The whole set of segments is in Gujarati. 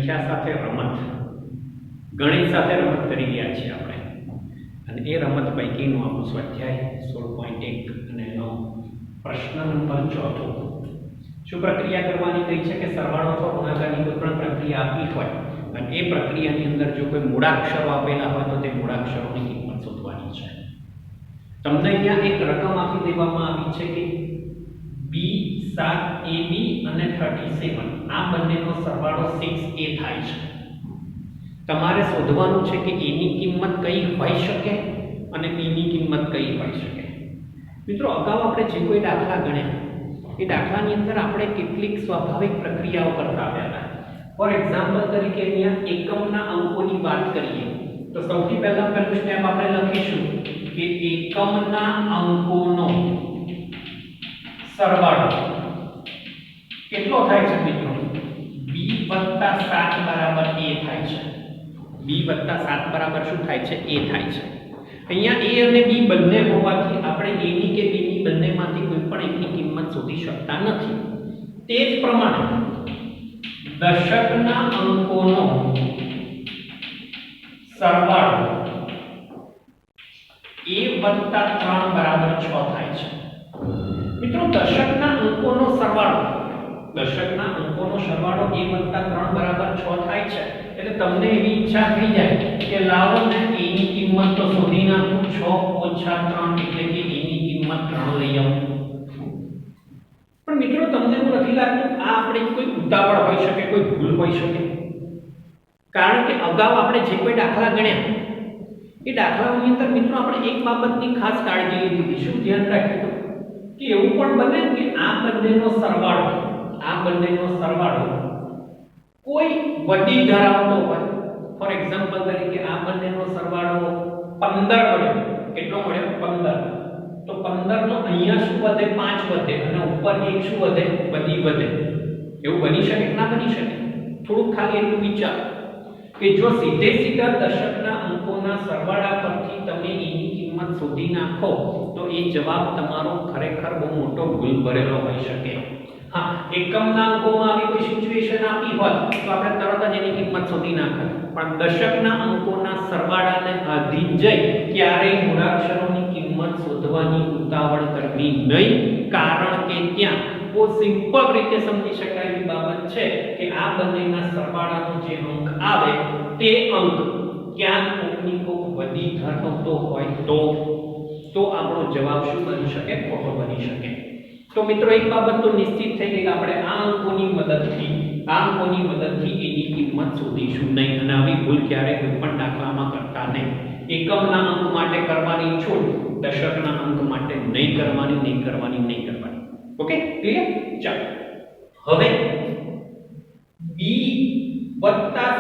સંખ્યા સાથે રમત, ગણિત સાથે રમત કરી રહ્યા છીએ આપણે, અને એ રમત પૈકીનું આપણું સ્વાધ્યાય 16.1 અને એનો પ્રશ્ન નંબર 4. શું પ્રક્રિયા કરવાની કહી છે કે સરવાળો અથવા ગુણાકારની કોઈ પણ પ્રક્રિયા આપી હોય અને એ પ્રક્રિયાની અંદર જો કોઈ મૂળાક્ષરો આપેલા હોય તો તે મૂળાક્ષરોની કિંમત શોધવાની છે. તમને અહીંયા એક રકમ આપી દેવામાં આવી છે કે B7AB અને 37, આ બંનેનો સરવાળો 6A થાય છે. તમારે શોધવાનું છે કે A ની કિંમત કઈ હોઈ શકે અને B ની કિંમત કઈ હોઈ શકે. મિત્રો, અગાઉ આપણે જે કોઈ દાખલા ગણ્યા એ દાખલાની અંદર આપણે કેટલીક સ્વાભાવિક પ્રક્રિયાઓ કરતા આવ્યા હતા. ફોર એક્ઝામ્પલ તરીકે અહીંયા એકમના અંકોની વાત કરીએ તો સૌથી પહેલા પહેલું સ્ટેપ આપણે લખીશું કે એકમના અંકોનો સરવાળો કેટલો થાય છે મિત્રો? b + 7 બરાબર a થાય છે. b + 7 બરાબર શું થાય છે? a થાય છે. અહીંયા a અને b બંને હોવાથી આપણે a ની કે b ની બંનેમાંથી કોઈ પણ એકની કિંમત શોધી શકતા નથી. તે જ પ્રમાણે દશકના અંકોનો સરવાળો a + 3 બરાબર 6 થાય છે. મિત્રો, દશકના અંકોનો સરવાળો a + 3 બરાબર 6 થાય છે એટલે તમને એવી ઈચ્છા થઈ જાય કે લાવો ને a ની કિંમત તો શોધી નાખું. 6 - 3 એટલે કે a ની કિંમત 3 લઈ આવું. પણ મિત્રો, તમને એવું નથી લાગતું આ આપણે કોઈ ઉતાવળ હોઈ શકે, કોઈ ભૂલ હોઈ શકે? કારણ કે અગાઉ આપણે જે કોઈ દાખલા ગણ્યા એ દાખલાઓની અંદર મિત્રો આપણે એક બાબતની ખાસ કાળજી લીધી. શું ધ્યાન રાખ્યું કે એવું પણ બને કે આ બંનેનો સરવાળો કોઈ વધી ધરાવતો હોય. ફોર એક્ઝામ્પલ તરીકે આ બંનેનો સરવાળો 15 મળ્યો. કેટલો મળ્યો? 15. તો 15 નો અહીંયા શું વધે? 5 વધે અને ઉપર એક શું વધે? બધી વધે. એવું બની શકે કે ના બની શકે? થોડું ખાલી એટલું વિચાર કે જો સીધે સીધા દશકના અંકોના સરવાળા પરથી તમે એની કિંમત શોધી નાખો તો એ જવાબ તમારો ખરેખર બહુ મોટો ભૂલ ભરેલો હોઈ શકે. હા, એકમના અંકોમાં આવી કોઈ સિચ્યુએશન આપી હોત તો આપણે તરત જ એની કિંમત શોધી નાખત. પણ દશકના અંકોના સરવાળાને આધીન જઈ ક્યારેય મૂળાક્ષરોની કિંમત શોધવાની ઉતાવળ કરવી નહીં, કારણ કે ત્યાં બહુ સિમ્પલ રીતે સમજી શકાય એવી બાબત છે કે આ બંનેના સરવાળાનો જે અંક આવે તે અંક ક્યાંક કોકની કોક વધી ધરાવતો હોય તો આપણો જવાબ શું બની શકે? ખોટો બની શકે. તો મિત્રો, એક બાબત તો નિશ્ચિત થઈ ગઈ કે આપણે આ અંકોની મદદથી એની કિંમત શોધીશું નહીં, અને આવી ભૂલ ક્યારે કોઈ પણ દાખલામાં કરતા નહીં. એકમના અંક માટે કરવાની છૂટ, દશકના અંક માટે નહીં કરવાની. Okay, clear? ચાલો હવે b +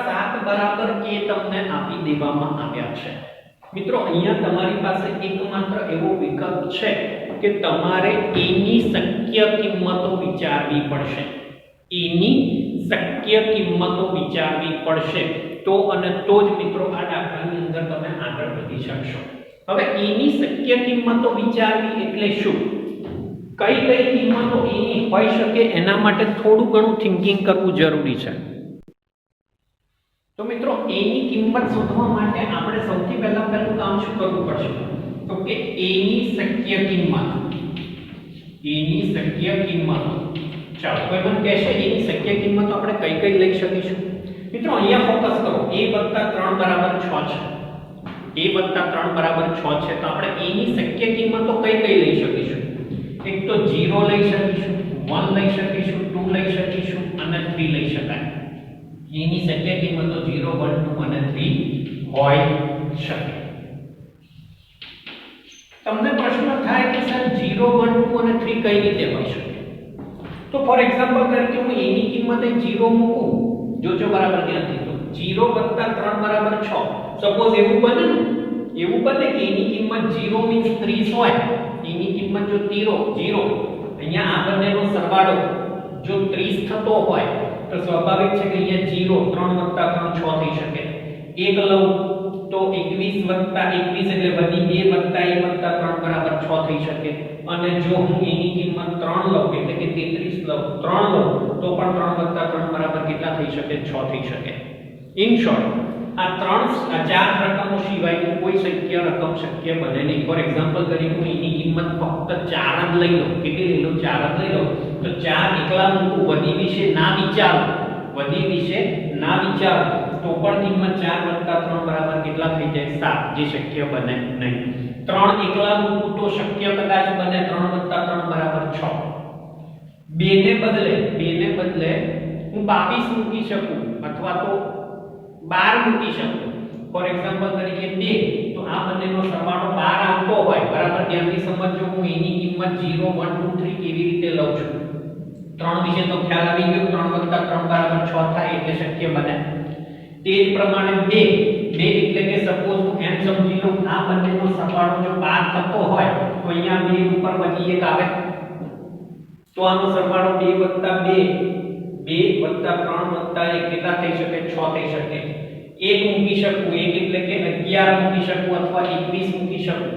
7 બરાબર a તમને આપી દેવામાં આવ્યા છે. મિત્રો, અહીંયા તમારી પાસે એકમાત્ર એવો વિકલ્પ છે કે તમારે a ની શક્ય કિંમતો વિચારવી પડશે. તો જ મિત્રો આ દાખલાની અંદર તમે આગળ વધી શકશો. હવે a ની શક્ય કિંમતો વિચારવી એટલે શું? કઈ કિંમતો a ની હોઈ શકે એના માટે થોડું ઘણું થિંકિંગ કરવું જરૂરી છે. તો મિત્રો, a ની કિંમત શોધવા માટે આપણે સૌથી પહેલું કામ શું કરવું પડશે? તો કે a ની શક્ય કિંમત. ચાલો, કોઈ મને કહેશે a ની શક્ય કિંમત આપણે કઈ લઈ શકીશું? મિત્રો, અહીંયા ફોકસ કરો. a + 3 બરાબર 6 છે. તો આપણે a ની શક્ય કિંમતો કઈ લઈ શકીશું? એક તો 0 લઈ શકીશું, 1 લઈ શકીશું, 2 લઈ શકીશું અને 3 લઈ શકાય. એની શક્ય કિંમતો 0, 1, 2 અને 3 હોય શકે. તમને પ્રશ્ન થાય કે સર 0, 1, 2 અને 3 કઈ રીતે હોઈ શકે? તો ફોર એક્ઝામ્પલ તરીકે હું એની કિંમત 0 મૂકું. જોજો બરાબર ધ્યાનથી. તો 0 + 3 બરાબર 6. સપોઝ એવું બને કે એની કિંમત 0 મીન્સ 30 હોય. એની કિંમત જો 0 અહીંયા આ બંનેનો સરવાળો જો 30 થતો હોય તો સ્વાભાવિક છે કે અહીંયા 0 3 + 3 6 થઈ શકે. 1 લઉં તો 21 + 21 એટલે બધી a + a + 3 બરાબર 6 થઈ શકે. અને જો હું a ની કિંમત 3 લઉં એટલે કે 33 લઉં 3 લઉં તો પણ 3 + 3 બરાબર કેટલા થઈ શકે 6 થઈ શકે ઇન શોર્ટ આ ચાર રકમો સિવાયની કોઈ શક્ય રકમ શક્ય બને નહીં ફોર એક્ઝામ્પલ તરીકે હું a ની કિંમત ફક્ત 4 જ લઈ લઉં કેટલી લઈ લઉં 4 જ લઈ લઉં તો 4 એકલા મૂકું વધી વિશે ના વિચારો તો પણ કિંમત 4 + 3 બરાબર કેટલા થઈ જાય 7 જે શક્ય બને નહીં 3 એકલા મૂકું તો શક્ય કદાચ બને 3 + 3 બરાબર 6 2 ને બદલે હું 22 મૂકી શકું અથવા તો 12 મૂકી શકું ફોર એક્ઝામ્પલ તરીકે 2 તો આ બંનેનો સરવાળો 12 આવતો હોય બરાબર ધ્યાનથી સમજજો હું a ની કિંમત 0 1 2 3 કેવી રીતે લઉં છું 3 વિશે તો ખ્યાલ આવી ગયો 3 + 3 બરાબર 6 થાય એટલે શક્ય બને તે જ પ્રમાણે 2 એટલે કે સપોઝ હું એમ સમજી લઉં આ બંનેનો સરવાળો જો 12 થતો હોય તો અહીંયા 2 ઉપર વધી એક આવે તો આનો સરવાળો 2 + 3 + 1 કેટલા થઈ શકે 6 થઈ શકે 1 મૂકી શકું 1 એટલે કે 11 મૂકી શકું અથવા 21 મૂકી શકું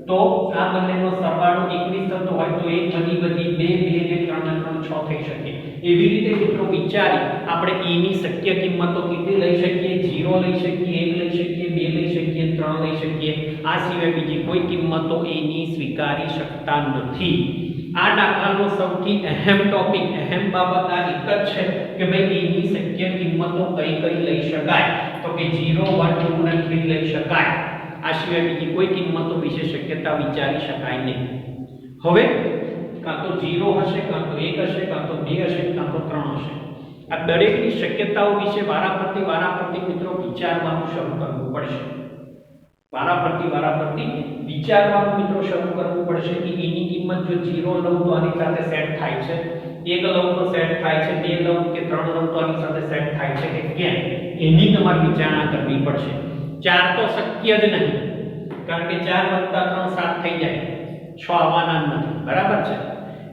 તો આ બંનેનો સરવાળો 21 થતો હોય તો 1 વધી 2 ને 3 ને 3 6 થઈ શકે એવી રીતે મિત્રો વિચારી આપણે a ની શક્ય કિંમતો કેટલી લઈ શકીએ 0 લઈ શકીએ 1 લઈ શકીએ 2 લઈ શકીએ 3 લઈ શકીએ આ સિવાય બીજી કોઈ કિંમતો a ની સ્વીકારી શકતા નથી આ દાખલાનો સૌથી અહેમ બાબત આ એક જ છે કે ભાઈ a ની શક્ય કિંમતો કઈ લઈ શકાય તો કે 0 1 2 અને 3 લઈ શકાય આ સિવાય બીજી કોઈ કિંમતો વિશે શક્યતા વિચારી શકાય નહીં હવે કાં તો 0 હશે કાં તો 1 હશે કાં તો 2 હશે કાં તો 3 હશે આ દરેકની શક્યતાઓ વિશે વારાફરતી મિત્રો વિચારવાનું શરૂ કરવું પડશે વારાફરતી વિચારવાનું મિત્રો શરૂ કરવું પડશે કે a ની કિંમત જો 0 લઉં તો આની સાથે સેટ થાય છે 1 લઉં તો સેટ થાય છે 2 લઉં કે 3 લઉં તો આની સાથે સેટ થાય છે કે કેમ એની તમારે વિચારણા કરવી પડશે 4 તો શક્ય જ નહીં કારણ કે 4 + 3 7 થઈ જાય 6 આવવાના નથી બરાબર છે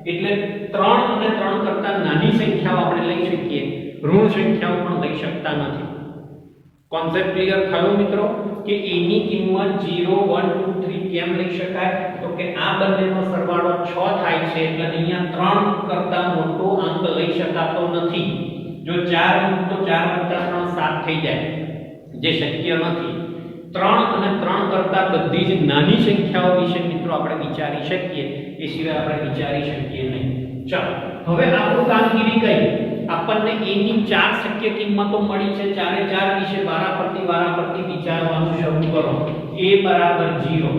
એટલે 3 અને 3 કરતા નાની સંખ્યાઓ આપણે લઈ શકીએ ઋણ સંખ્યાઓ પણ લઈ શકતા નથી કોન્સેપ્ટ ક્લિયર થયો મિત્રો કે a ની કિંમત 0 1 2 3 કેમ લઈ શકાય તો કે આ બંનેનો સરવાળો 6 થાય છે એટલે અહીંયા 3 કરતા મોટો અંક લઈ શકાતો નથી જો 4 તો 4 + 3 7 થઈ જાય જે શક્ય નથી 3 અને 3 કરતા બધી જ નાની સંખ્યાઓ વિશે મિત્રો આપણે વિચારી શકીએ એ સિવાય આપણે વિચારી શકીએ નહીં ચાલો હવે આપણું કામગીરી કઈ આપણને a ની 4 શક્ય કિંમતો મળી છે ચારે ચાર વિશે વારાફરતી વિચારવાનું શરૂ કરો a = 0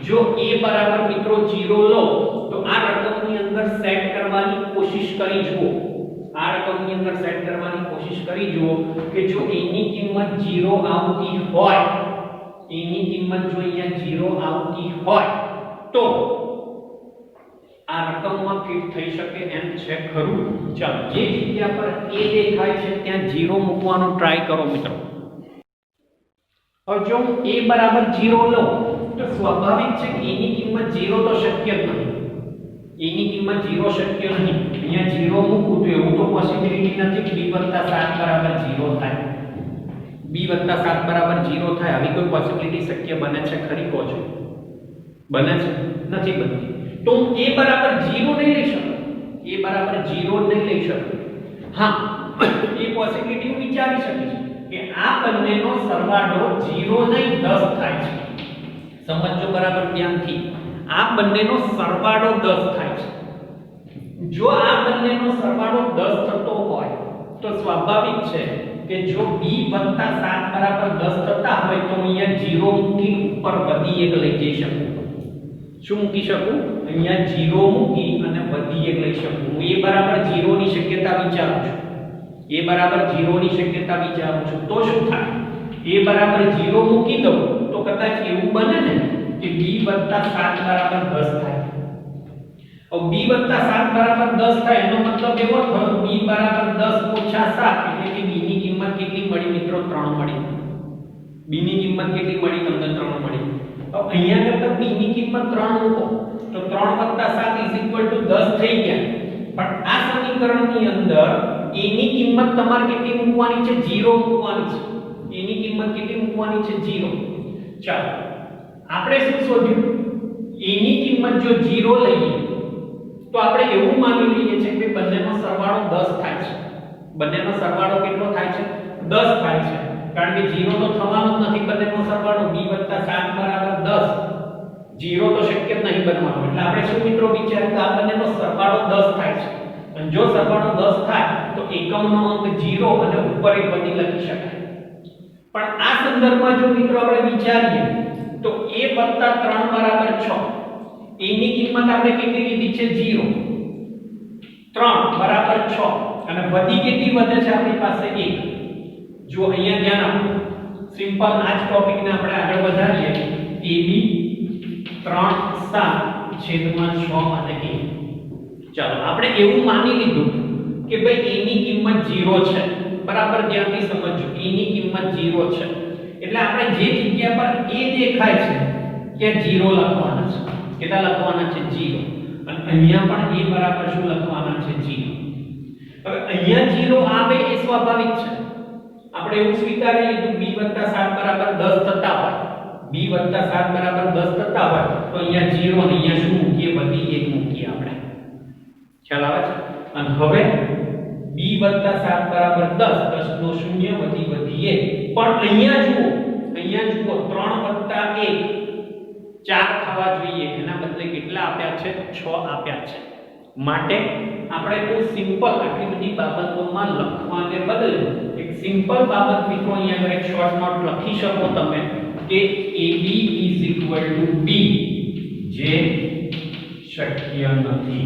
જો a બરાબર મિત્રો 0 લો તો આ રકમની અંદર સેટ કરવાની કોશિશ કરી જુઓ કે જો a ની કિંમત 0 આવતી હોય તો આ રકમમાં ફિટ થઈ શકે એમ છે ખરું ચાલો જે જગ્યા પર a દેખાય છે ત્યાં 0 મૂકવાનો ટ્રાય કરો મિત્રો હવે જો હું a બરાબર 0 લઉં તો સ્વાભાવિક છે કે a ની કિંમત 0 તો શક્ય જ નથી a ની કિંમત 0 શક્ય નહીં અહીંયા 0 મૂકું તો એવું તો પોસિબિલિટી નથી કે b + 7 બરાબર 0 થાય b + 7 બરાબર 0 થાય આવી કોઈ પોસિબિલિટી શક્ય બને છે ખરી કહો છો બને છે નથી બનતી તો હું a બરાબર 0 નહીં લઈ શકું હા એ પોસિબિલિટી હું વિચારી શકીશ કે આ બંનેનો સરવાળો 0 નહીં 10 થાય છે સમજો બરાબર ધ્યાનથી આ બંનેનો સરવાળો 10 થાય છે જો આ બંનેનો સરવાળો 10 થતો હોય તો સ્વાભાવિક છે કે જો b + 7 બરાબર 10 થતા હોય તો અહીંયા 0 મૂકી ઉપર વધી એક લઈ જઈ શકું શું મૂકી શકું અહીંયા 0 મૂકી અને વધી એક લઈ શકું હું a બરાબર 0 ની શક્યતા વિચારું છું તો શું થાય a બરાબર 0 મૂકી દઉં તો કદાચ એવું બને ને કે b + 7 બરાબર 10 થાય अब b + 7 બરાબર 10 થાય એનો મતલબ એવો થયો b બરાબર 10 - 7 એટલે કે b ની કિંમત કેટલી મળી મિત્રો 3 મળી b ની કિંમત કેટલી મળી તમને 3 મળી તો અહીંયા કરતા b ની કિંમત 3 મૂકો તો 3 + 7 = 10 થઈ ગયા પણ આ સમીકરણની અંદર a ની કિંમત તમારે કેટલી મૂકવાની છે 0 મૂકવાની છે a ની કિંમત કેટલી મૂકવાની છે 0 ચાલો આપણે શું શોધ્યું a a ની કિંમત જો 0 લઈએ તો આપણે એવું માની લઈએ છે કે બંનેનો સરવાળો 10 થાય છે. બંનેનો સરવાળો કેટલો થાય છે? 10 થાય છે. કારણ કે 0 તો થવાનો જ નથી બંનેનો સરવાળો b 7 બરાબર 10. 0 તો શક્ય જ નહીં બનવાનો. એટલે આપણે શું મિત્રો વિચાર્યું કે આ બંનેનો સરવાળો 10 થાય છે. અને જો સરવાળો 10 થાય તો એકમનો અંક 0 અને ઉપર એક બધી લખી શકાય. પણ આ સંદર્ભમાં જો મિત્રો આપણે વિચારીએ તો a 3 બરાબર 6. a ની કિંમત આપણે કેટલી લીધી છે? 0. 3 બરાબર 6 અને વધી કેટલી વધે છે આપણી પાસે 1. જો અહીંયા ધ્યાન આપો. સિમ્પલ આ જ ટોપિકને આપણે આગળ વધારીએ. ab 3 7 6 અને 1. ચાલો આપણે એવું માની લીધું કે ભાઈ a ની કિંમત 0 છે. બરાબર ધ્યાનથી સમજો. a ની કિંમત 0 છે. એટલે આપણે જે જગ્યા પર a દેખાય છે ત્યાં 0 લખવાના છે. કેટલા લખવાના છે? 0. અને અહીંયા પણ a બરાબર શું લખવાના છે? 0. હવે અહીંયા 0 આવે એ સ્વાભાવિક છે. આપણે એવું સ્વીકારી લીધું b 7 બરાબર 10 થતા હોય. b 7 બરાબર 10 થતા હોય તો અહીંયા 0 ને અહીંયા શું મૂકીએ? બધી 1 મૂકીએ આપણે. ખ્યાલ આવે છે? અને હવે b 7 બરાબર 10. 10 નો શૂન્ય વધી 1. પણ અહીંયા જુઓ 3 1 4 થવા જોઈએ. એના બદલે કેટલા આપ્યા છે? 6 આપ્યા છે. માટે આપણે કોઈ સિમ્પલ આટલી બધી બાબતોમાં લખવાને બદલે એક સિમ્પલ બાબત મિત્રો અહીંયા આગળ એક શોર્ટ નોટ લખી શકો તમે કે ab b જે શક્ય નથી.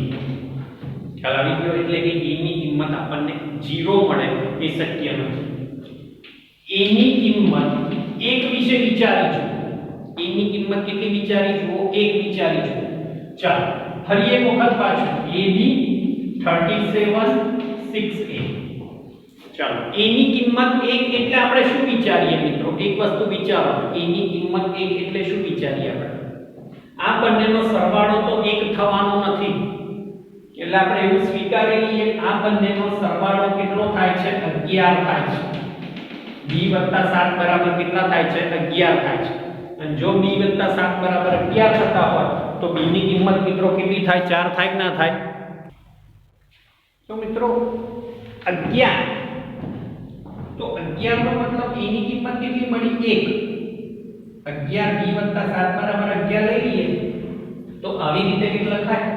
ખ્યાલ આવી ગયો? એટલે કે a ની કિંમત આપણને 0 મળે એ શક્ય નથી. a ની કિંમત 1 વિશે વિચારી જુઓ. a ની કિંમત કેટલી વિચારી જુઓ? 1 વિચારી જુઓ. ચાલો ફરી એક વખત પાછું ab 37 6a. ચાલો a ની કિંમત 1 એટલે આપણે શું વિચારીએ મિત્રો? એક વસ્તુ વિચારો. a ની કિંમત 1 એટલે શું વિચારીએ આપણે? આ બંનેનો સરવાળો તો 1 થવાનો નથી. એટલે આપણે એવું સ્વીકારી લઈએ આ બંનેનો સરવાળો કેટલો થાય છે? 11 થાય છે. b 7 બરાબર કેટલા થાય છે? 11 થાય છે. અને જો b 7 બરાબર 11 થતા હોય તો b ની કિંમત મિત્રો કેટલી થાય? 4 થાય કે ના થાય? તો મિત્રો 11. તો 11 નો મતલબ a ની કિંમત કેટલી મળી? 1. 11 b 7 બરાબર 11 લઈ લઈએ તો આવી રીતે કેટલા લખાય?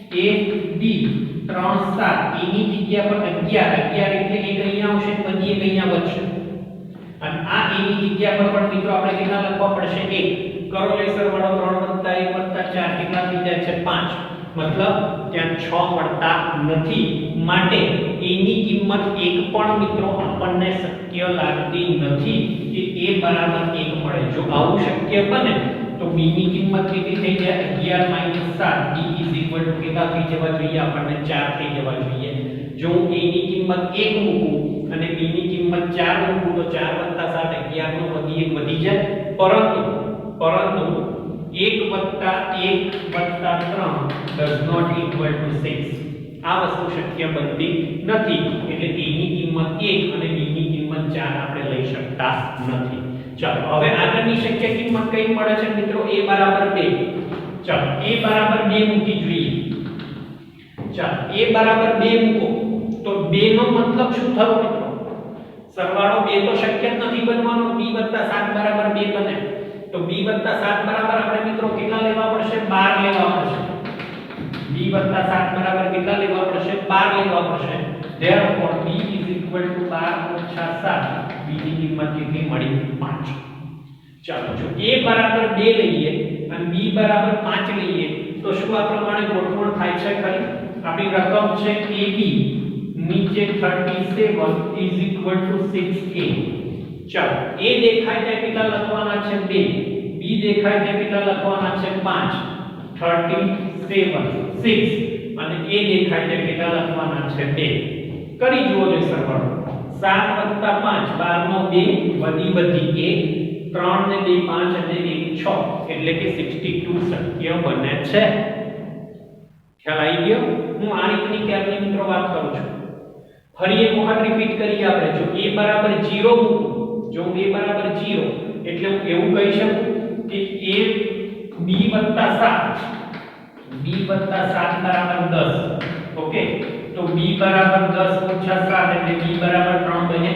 a b 3 7 a ની જગ્યા પર 11 એટલે એક અહીંયા આવશે પછી એક અહીંયા વધશે. અને આ a ની જગ્યા પર પણ મિત્રો આપણે કેટલા લખવા પડશે? 1. કરો લે સરવાળો 3 1 4 કેટલા થઈ જાય છે? 5. મતલબ ત્યાં 6 મળતા નથી. માટે a ની કિંમત 1 પણ મિત્રો આપણને શક્ય લાગતી નથી કે a બરાબર 1 મળે. જો આવું શક્ય બને તો b ની કિંમત કેટલી થઈ જાય? 11 7 b કેટલા થઈ જવા જોઈએ? આપણને 4 થઈ જવા જોઈએ. જો હું a ની કિંમત 1 મૂકું અને b ની કિંમત 4 મૂકું તો 4 7 11 નો વધી 1 વધી જાય. પરંતુ 1 3 does not equal to 6. આ વસ્તુ શક્ય બનતી નથી. એટલે a ની કિંમત 1 અને b ની કિંમત 4 આપણે લઈ શકતા નથી. ચાલો હવે આગળની શક્ય કિંમત કઈ મળે છે મિત્રો? a બરાબર 2. ચાલો a બરાબર 2 મૂકી જોઈએ. ચાલો a બરાબર 2 મૂકો તો 2 નો મતલબ શું થયો મિત્રો? સરવાળો 2 તો શક્ય જ નથી બનવાનો. b 7 બરાબર 2 બને તો b 7 બરાબર આપણે મિત્રો કેટલા લેવા પડશે? 12 લેવા પડશે. b 7 બરાબર કેટલા લેવા પડશે? 12 લેવા પડશે. therefore b = 12 - 7. b ની કિંમત કેટલી મળી? 5. ચાલો જો a બરાબર 2 લઈએ અને b બરાબર 5 લઈએ તો શું આ પ્રમાણે ગોઠવણ થાય છે ખરી? આપણી રકમ છે ab નીચે 37 = 6a. ચાલો a દેખાય છે કેટલા લખવાના છે? 2. b દેખાય છે કેટલા લખવાના છે? 5. 37 6 અને a દેખાય છે કેટલા લખવાના છે? 2. કરી જુઓ જો સરવાળો. 7 + 5 12 નો 2 વધી 1 3 ને 2 5 અને 1 6 એટલે કે 62 શક્ય બને છે. ખ્યાલ આવી ગયો? હું આ રીતની કેરની મિત્રો વાત કરું છું. ફરી એક વખત રિપીટ કરીએ આપણે. જો a બરાબર 0 મૂકું, જો a બરાબર 0 એટલે હું એવું કહી શકું કે a b b + 7 b + 7 બરાબર 10 ઓકે તો b બરાબર 10 ઓછા 7 એટલે b બરાબર 3 બને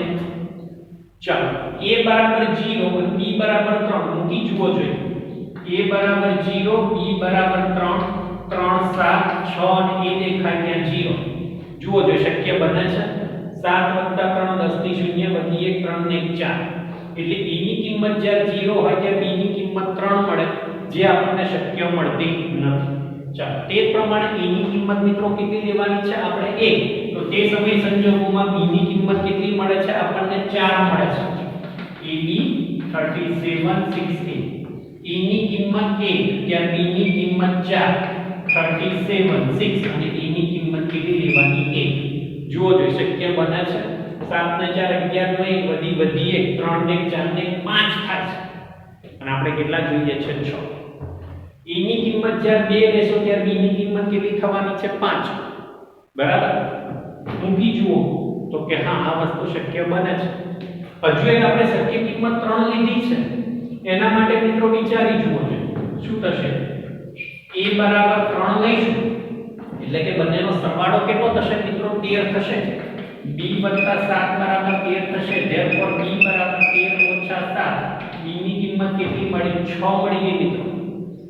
ચાલો a બરાબર 0 અને b બરાબર 3 મૂકી જુઓ જોઈએ a બરાબર 0 b બરાબર 3 3 7 6 અને a દેખાય ત્યાં 0 જુઓ જો શક્ય બને છે 7 + 3 10 ની 0 વધી 1 3 ને 1 4 એટલે a ની કિંમત જ્યારે 0 હોય ત્યારે b ની કિંમત 3 મળે જે આપણને શક્ય મળતી નથી ચાલો તે પ્રમાણે a ની કિંમત મિત્રો કેટલી લેવાની છે આપણે 1 તો તે સમય સંજોગોમાં b ની કિંમત કેટલી મળે છે આપણને 4 મળે છે ab 37 16 a ની કિંમત 1 ત્યારે b ની કિંમત 4 37 6 અને a ની કિંમત કેટલી લેવાની 1 જુઓ જો શક્ય બને છે 7 ને 4 11 નો 1 વધી 1 3 ને 4 ને 5 થાય છે અને આપણે કેટલા જોઈએ છે 6 a ની કિંમત જ્યારે 2 લેશો ત્યારે b ની કિંમત કેટલી થવાની છે 5 બરાબર મૂકી જુઓ તો કે હા આ વસ્તુ શક્ય બને છે હજુ એક આપણે શક્ય કિંમત 3 લીધી છે એના માટે મિત્રો વિચારી જુઓ શું થશે a બરાબર 3 લઈશું એટલે કે બંનેનો સરવાળો કેટલો થશે મિત્રો 13 થશે b + 7 બરાબર 13 થશે ધેરફોર b બરાબર 13 - 7 b ની કિંમત કેટલી મળી 6 મળી ગઈ મિત્રો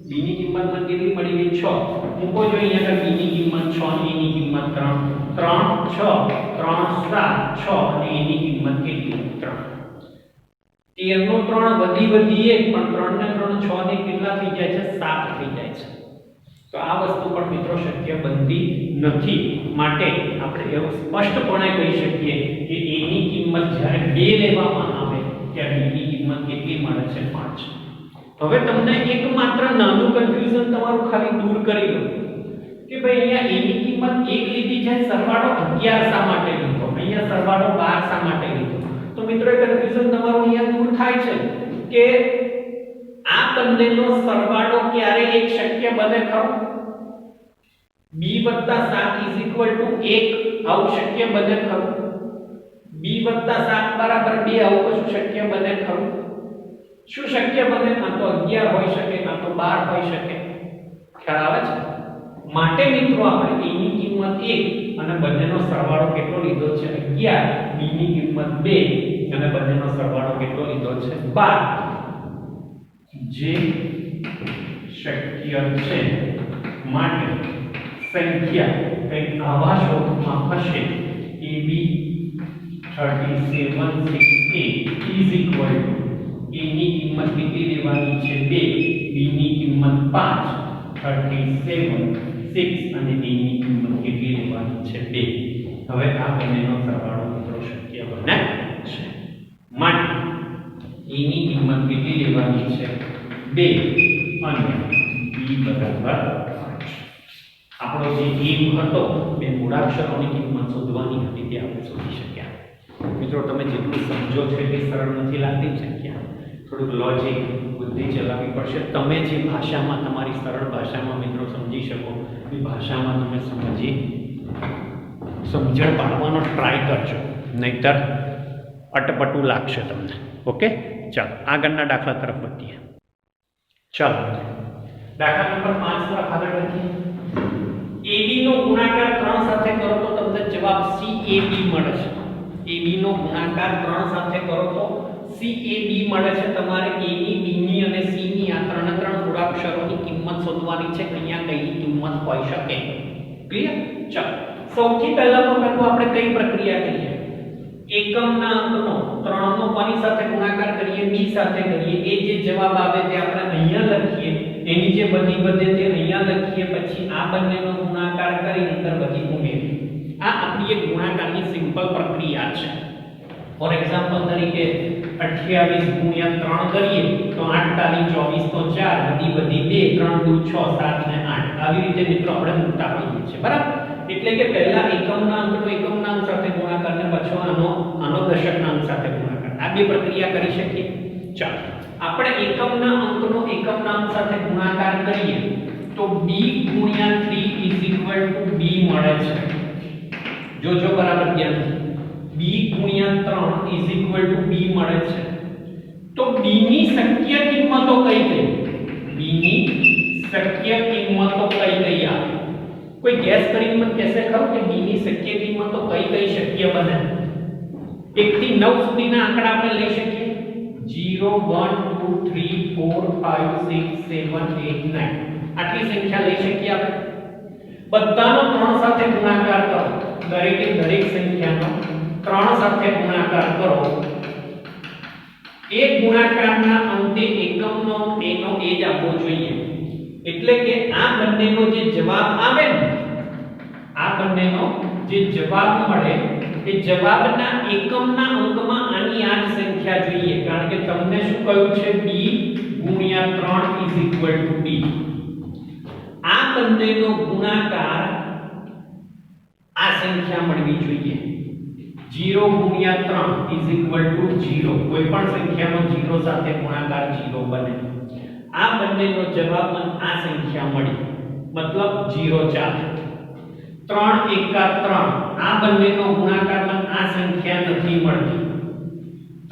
b ની કિંમત મને કેટલી મળી ગઈ 6 મૂકો જો અહીંયા આગળ b ની કિંમત 6 અને a ની કિંમત 3 3 6 3 7 6 અને a ની કિંમત કેટલી 3 13 નો 3 વધી 1 પણ 3 ને 3 6 ને કેટલા થઈ જાય છે 7 થઈ જાય છે તો આ વસ્તુ પણ મિત્રો શક્ય બનતી નથી માટે આપણે એવું સ્પષ્ટપણે કહી શકીએ કે a ની કિંમત જ્યારે 2 લેવામાં આવે ત્યારે b ની કિંમત કેટલી મળે છે 5 હવે તમને એકમાત્ર નાનું કન્ફ્યુઝન તમારું ખાલી દૂર કરી દઉં કે ભાઈ અહીંયા a ની કિંમત 1 લીધી છે સરવાળો 11 શા માટે લીધો અહીંયા સરવાળો 12 શા માટે લીધો તો મિત્રો એ કન્ફ્યુઝન તમારું અહીંયા દૂર થાય છે કે આ બંનેનો સરવાળો ક્યારે એક શક્ય બને ખરો b + 7 = 1 આવું શક્ય બને ખરું b + 7 બરાબર 2 આવું કશું શક્ય બને ખરું શું શક્ય બને કાં તો 11 હોઈ શકે કાં તો 12 હોઈ શકે ખ્યાલ આવે છે માટે મિત્રો આપણે a ની કિંમત 1 અને બંનેનો સરવાળો કેટલો લીધો છે 11 b ની કિંમત 2 અને બંનેનો સરવાળો કેટલો લીધો છે 12 જે શક્ય છે માટે સંખ્યા કંઈક આવા સ્વરૂપમાં હશે ab 37 16 a ની કિંમત કેટલી લેવાની છે 2 b ની કિંમત 5 37 6 અને d ની કિંમત કેટલી લેવાની છે 2 હવે આ બંનેનો સરવાળો મિત્રો શક્ય બને છે માટે a ની કિંમત કેટલી લેવાની છે 2 અને b બરાબર 5 આપણો જે એમ હતો બે મૂળાક્ષરોની કિંમત શોધવાની હતી તે આપણે શોધી શક્યા મિત્રો તમે જેટલું સમજો છો એટલી સરળ નથી લાગતી સંખ્યા થોડુંક લોજિક બુદ્ધિ ચલાવવી પડશે તમે જે ભાષામાં તમારી સરળ ભાષામાં મિત્રો સમજી શકો એ ભાષામાં તમે સમજણ પાડવાનો ટ્રાય કરજો નહીતર અટપટું લાગશે તમને ઓકે ચાલો આગળના દાખલા તરફ વધીએ ચાલો દાખલા નંબર 5 તરફ આગળ વધીએ AB નો ગુણાકાર 3 સાથે કરો તો તમને જવાબ CAB મળે છે AB નો ગુણાકાર 3 સાથે કરો તો CAB મળે છે તમારે A ની B ની અને C ની આ ત્રણે ત્રણ મૂળાક્ષરોની કિંમત શોધવાની છે અહીંયા કઈની કિંમત હોઈ શકે ક્લિયર ચાલો સૌથી પહેલા તો આપણે કઈ પ્રક્રિયા કરીએ એકમના અંકનો 3 નો કોની સાથે ગુણાકાર કરીએ B સાથે કરીએ એ જે જવાબ આવે તે આપણે અહીંયા લખીએ એની જે બધી વધે તે અહીંયા લખીએ પછી આ બંનેનો ગુણાકાર કરી અંદર બધી ઉમેરીએ આ આપણી એક ગુણાકારની સિમ્પલ પ્રક્રિયા છે ફોર એક્ઝામ્પલ તરીકે 28 * 3 કરીએ તો 8 તાલી 24 તો 4 વધી 2 3 2 6 7 ને 8 આવી રીતે મિત્રો આપણે મૂકતા હોઈએ છીએ બરાબર એટલે કે પહેલા એકમના અંકનો એકમના અંક સાથે ગુણાકાર ને પછી આનો દશકના અંક સાથે ગુણાકાર આ બે પ્રક્રિયા કરી શકીએ ચાલો આપણે એકમના અંકનો એકમના અંક સાથે ગુણાકાર કરીએ તો b * 3 = b મળે છે જો બરાબર ધ્યાન b * 3 = b મળે છે તો b ની શક્ય કિંમતો કઈ કઈ b ની શક્ય કિંમતો કઈ કઈ આવે? કોઈ ગેસ કરીને મને કહેશે ખરું કે b ની શક્ય કિંમતો કઈ કઈ શક્ય બને? 1 થી 9 સુધીના આંકડા આપણે લઈ શકીએ. 0 1 2 3 4 5 6 7 8 9 આટલી સંખ્યા લઈ શકીએ આપણે. બધાનો 3 સાથે ગુણાકાર કરો. દરેકે દરેક સંખ્યાનો 3 સાથે ગુણાકાર કરો. એક ગુણાકારના અંતે એકમનો એનો એ જ આપવો જોઈએ. એટલે કે આ બંનેનો જે જવાબ આવે ને, આ બંનેનો જે જવાબ મળે એ જવાબના એકમના અંકમાં આની આ જ સંખ્યા જોઈએ. કારણ કે તમને શું કહ્યું છે? b ગુણ્યા 3 b. આ બંનેનો ગુણાકાર આ સંખ્યા મળવી જોઈએ. 0 ગુણ્યા 3 0. કોઈ પણ સંખ્યાનો 0 સાથે ગુણાકાર 0 બને. આ બંનેનો જવાબ મને આ સંખ્યા મળી, મતલબ 0 ચાલે. 3 એકા 3. આ બંનેનો ગુણાકાર મને આ સંખ્યા નથી મળતી.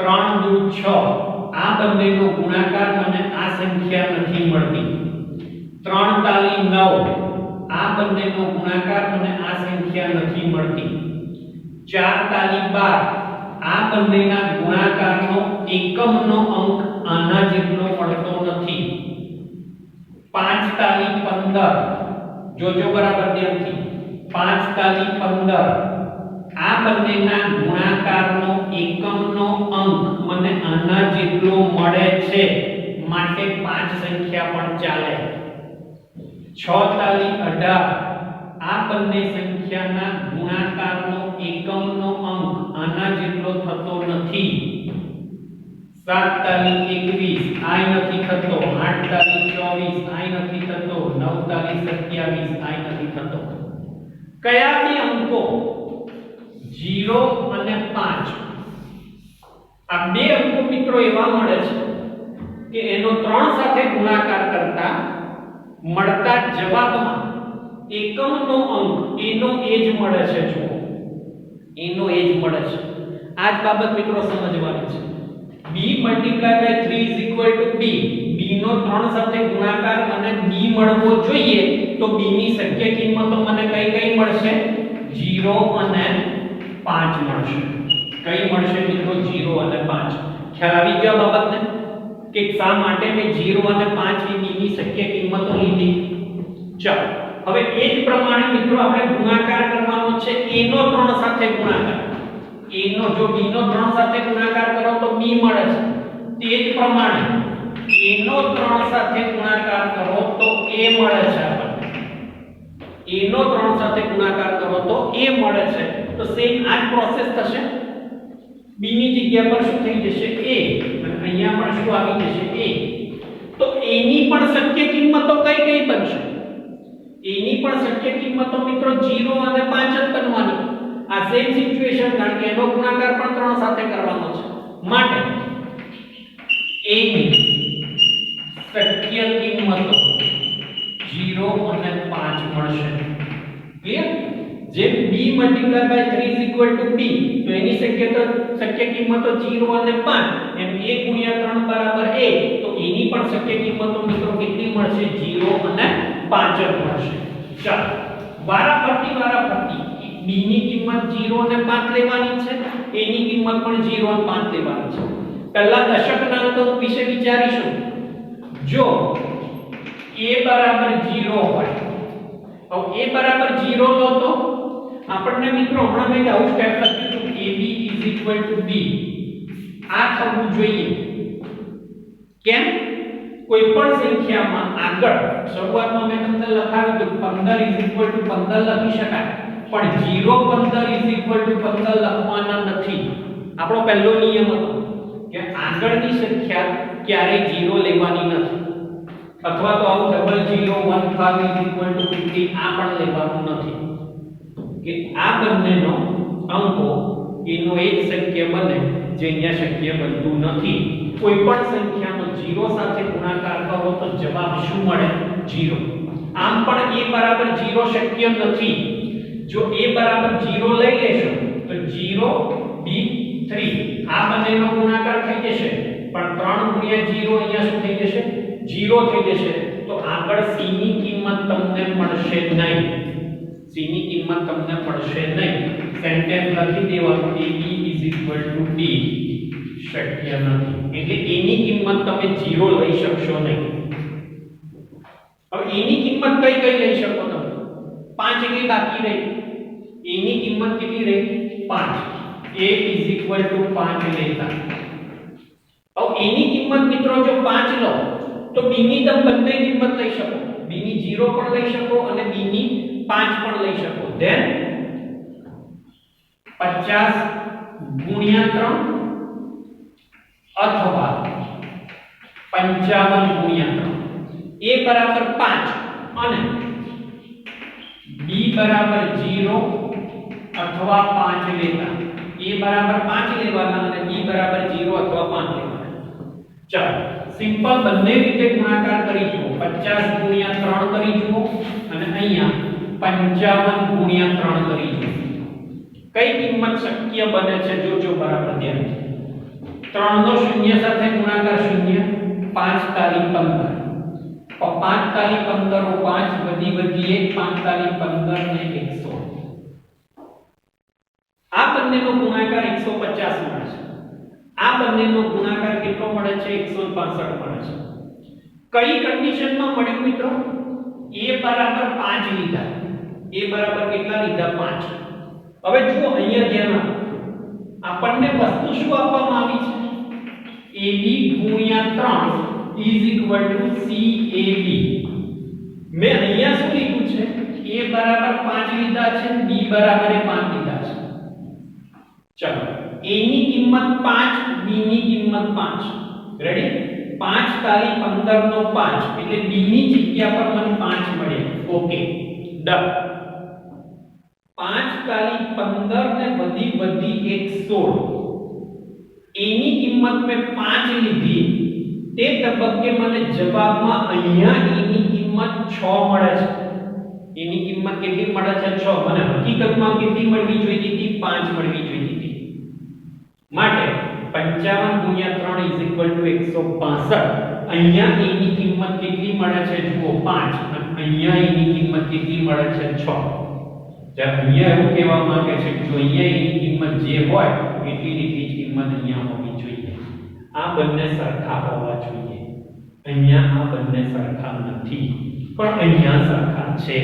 3 દુ 6. આ બંનેનો ગુણાકાર મને આ સંખ્યા નથી મળતી. 3 તાલી 9. આ બંનેનો ગુણાકાર મને આ સંખ્યા નથી મળતી. 4 તાલી 12. આ બંનેના ગુણાકારનો એકમનો અંક આના જેટલો મળતો નથી. 5 તાલી 15. જોજો બરાબર ધ્યાનથી. 5 તાલી 15. આ બંનેના ગુણાકારનો એકમનો અંક મને આના જેટલો મળે છે, માટે 5 સંખ્યા પણ ચાલે. 6 તાલી 18. આ બંને સંખ્યાના ગુણાકારનો એકમનો અંક આના જેટલો થતો નથી. 7 તાલી 21. આય નથી થતો. 8 તાલી 24. આય નથી થતો. 9 તાલી 27. આય નથી થતો. કયા બે અંકો? 0 અને 5. આ બે અંકો મિત્રો એવા મળે છે કે એનો 3 સાથે ગુણાકાર કરતા મળતા જવાબમાં એકમનો અંક એનો એ જ મળે છે. જો એનો એ જ મળે છે. આ જ બાબત મિત્રો સમજવાની છે. b × 3 b. b નો 3 સાથે ગુણાકાર અને b મળવો જોઈએ, તો b ની શક્ય કિંમતો મને કઈ કઈ મળશે? 0 અને 5 મળશે. કઈ મળશે મિત્રો? 0 અને 5. ખ્યાલ આવી ગયો બાબતને કે શા માટે મેં 0 અને 5 ની b ની શક્ય કિંમતો લીધી? ચાલો હવે એ જ પ્રમાણે મિત્રો આપણે ગુણાકાર કરવાનો છે a નો 3 સાથે ગુણાકાર. a નો જો b નો 3 સાથે ગુણાકાર કરો તો b મળે છે. તે જ પ્રમાણે a નો 3 સાથે ગુણાકાર કરો તો a મળે છે આપણને. a નો 3 સાથે ગુણાકાર કરો તો a મળે છે. તો સેમ આ જ પ્રોસેસ થશે. b ની જગ્યા પર શું થઈ જશે? a. અને અહીંયા પણ શું આવી જશે? a. તો a ની પણ શક્ય કિંમતો કઈ કઈ બનશે? a ની પણ શક્ય કિંમતો મિત્રો 0 અને 5 જ બનવાની. આ સેમ સિચ્યુએશન, કારણ કે એનો ગુણાકાર પણ 3 સાથે કરવાનો છે, માટે a ની શક્ય કિંમતો 0 અને 5 મળશે. ક્લિયર? જેમ b × 3 b, તો એની શક્ય કિંમતો 0 અને 5, એમ a × 3 બરાબર a, તો એની પણ શક્ય કિંમતો મિત્રો કેટલી મળશે? 0 અને 5 જ મળશે. ચાલો વારાફરતી b ની કિંમત 0 અને 5 લેવાની છે, a ની કિંમત પણ 0 અને 5 લેવાની છે. પહેલા દશકના અંકો વિશે વિચારીશું. જો a બરાબર 0 હોય, હવે a બરાબર 0 લો તો આપણને મિત્રો હમણાં મેં આવું સ્ટેપ લખ્યું હતું ab b. આ થવું જોઈએ. કેમ? કોઈ પણ સંખ્યામાં આગળ શરૂઆતમાં મેં તમને લખાવ્યું હતું 15 લખી શકાય, પણ 0 15 15 લખવાના નથી. આપણો પહેલો નિયમ હતો કે આગળની સંખ્યા ક્યારેય 0 લેવાની નથી, અથવા તો આવું ડબલ 0 1 5 50 આ પણ લેવાનું નથી. કે આ બંનેનો અંકો એનો એક શક્ય બને જે અહીંયા શક્ય બનતું નથી. કોઈ પણ સંખ્યાનો 0 સાથે ગુણાકાર કરો તો જવાબ શું મળે? 0. આમ પણ a બરાબર 0 શક્ય નથી. જો a બરાબર 0 લઈ લેશો તો 0 b 3 આ બંનેનો ગુણાકાર થઈ જશે, પણ 3 × 0 અહીંયા શું થઈ જશે? 0 થઈ જશે તો આગળ c ની કિંમત તમને મળશે નહીં. c ની કિંમત તમને મળશે નહીં. સેન્ટેન્સ લખી દેવાનું ab d શક્ય નથી. એટલે a ની કિંમત તમે 0 લઈ શકશો નહીં. હવે a ની કિંમત કઈ લઈ શકો તમે? 5 એટલી બાકી રહી. a ની કિંમત કેટલી રહી? 5. a 5 લેતા. अब a ની કિંમત મિત્રો જો 5 લો તો b ની તમે બંને કિંમત લઈ શકો. b ની 0 પણ લઈ શકો અને b ની 5 પણ લઈ શકો. ધેન 50 ગુણ્યા 3 અથવા 55 ગુણ્યા 3 a બરાબર 5 અને b બરાબર 0 અથવા 5 લેતા. a બરાબર 5 લેવાના અને b બરાબર 0 અથવા 5 લેવાના. ચાલો સિમ્પલ બંને રીતે ગુણાકાર કરી જુઓ. 50 ગુણ્યા 3 કરી જુઓ અને અહીંયા 55 ગુણ્યા 3 કરી જુઓ. કઈ કિંમત શક્ય બને છે જોજો બરાબર ધ્યાન. 3 નો 0 સાથે ગુણાકાર 0, 5 તાલી 15. 5 તાલી 15 ઓ 5 વધી 1, 5 તાલી 15 ને 100. આ બંનેનો ગુણાકાર 150 મળે છે. આ બંનેનો ગુણાકાર કેટલો મળે છે? 165 મળે છે. કઈ કન્ડિશનમાં મળ્યું મિત્રો? a બરાબર 5 લીધા. a બરાબર કેટલા લીધા? 5. હવે જુઓ અહીંયા ધ્યાન આપો. આપણને વસ્તુ શું આપવામાં આવી છે? ab ગુણ્યા 3 CAB. મેં અહીંયા શું લીધું છે? a બરાબર 5 લીધા છે, b બરાબર 5 લીધા છે. ચલો a ની કિંમત 5, b ની કિંમત 5. રેડી? 5 તાલી 15 નો 5 એટલે b ની જગ્યા પર મને 5 મળે. Okay done. 5 તાલી 15 ને વધી 116. a ની કિંમત મેં 5 લીધી. તે તબક્કે મને જવાબમાં અહીંયા a ની કિંમત 6 મળે છે. a ની કિંમત કેટલી મળે છે? 6. મને હકીકતમાં કેટલી મળવી જોઈએ હતી? 5 મળવી જોઈએ હતી. માટે 55 ગુણ્યા 3 165. અહીંયા a ની કિંમત કેટલી મળે છે? જુઓ 5 અને અહીંયા a ની કિંમત કેટલી મળે છે? 6. જ્યારે અહીંયા એવું કહેવા માંગે છે કે જો અહીંયા a ની કિંમત જે હોય એટલી જ કિંમત અહીંયા હોવી જોઈએ. આ બંને સરખા હોવા જોઈએ. અહીંયા આ બંને સરખા નથી પણ અહીંયા સરખા છે.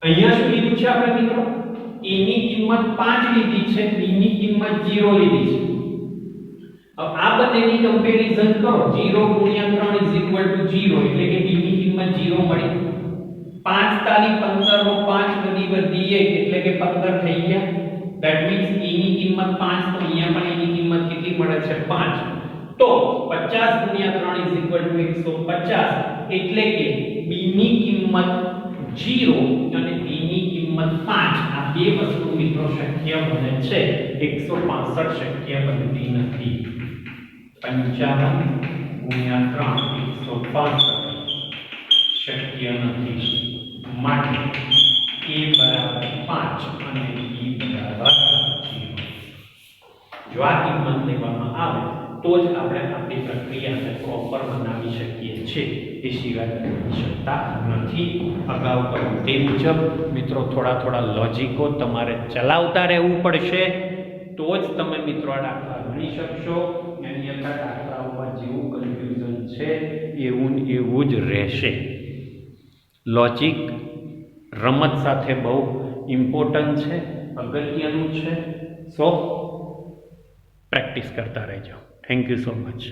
અહીંયા શું લીધું છે આપણે મિત્રો? a ની કિંમત 5 લીધી છે, b ની કિંમત 0 લીધી છે. હવે આ બંનેની કમ્પેરીઝન કરો. 0 ગુણ્યા 3 0 એટલે કે b ની કિંમત 0 મળી. 5 તાલી 15 નો 5 વધી 1 એટલે કે 15 થઈ ગયા. ધેટ મીન્સ a ની કિંમત 5 તો અહીંયા પણ a ની કિંમત કેટલી મળે છે? 5. તો 50 ગુણ્યા 3 150 એટલે કે b ની કિંમત 0 અને a ની કિંમત 5. આ બે વસ્તુ મિત્રો શક્ય બને છે. 165 શક્ય બનતી નથી. 55 ગુણ્યા 3 165 શક્ય નથી. માટે a બરાબર 5 અને b બરાબર 0. જો આ કિંમત લેવામાં આવે તો જ આપણે આપણી પ્રક્રિયાને પ્રોપર બનાવી શકીએ છીએ. એ સિવાય કરી શકતા નથી. અગાઉ કહ્યું તે મુજબ મિત્રો થોડા લોજિકો તમારે ચલાવતા રહેવું પડશે તો જ તમે મિત્રો આ દાખલા ગણી શકશો. અન્યથા દાખલાઓમાં જેવું કન્ફ્યુઝન છે એવું જ રહેશે. લોજિક રમત સાથે બહુ ઇમ્પોર્ટન્ટ છે, અગત્યનું છે. સો પ્રેક્ટિસ કરતા રહેજો. Thank you so much.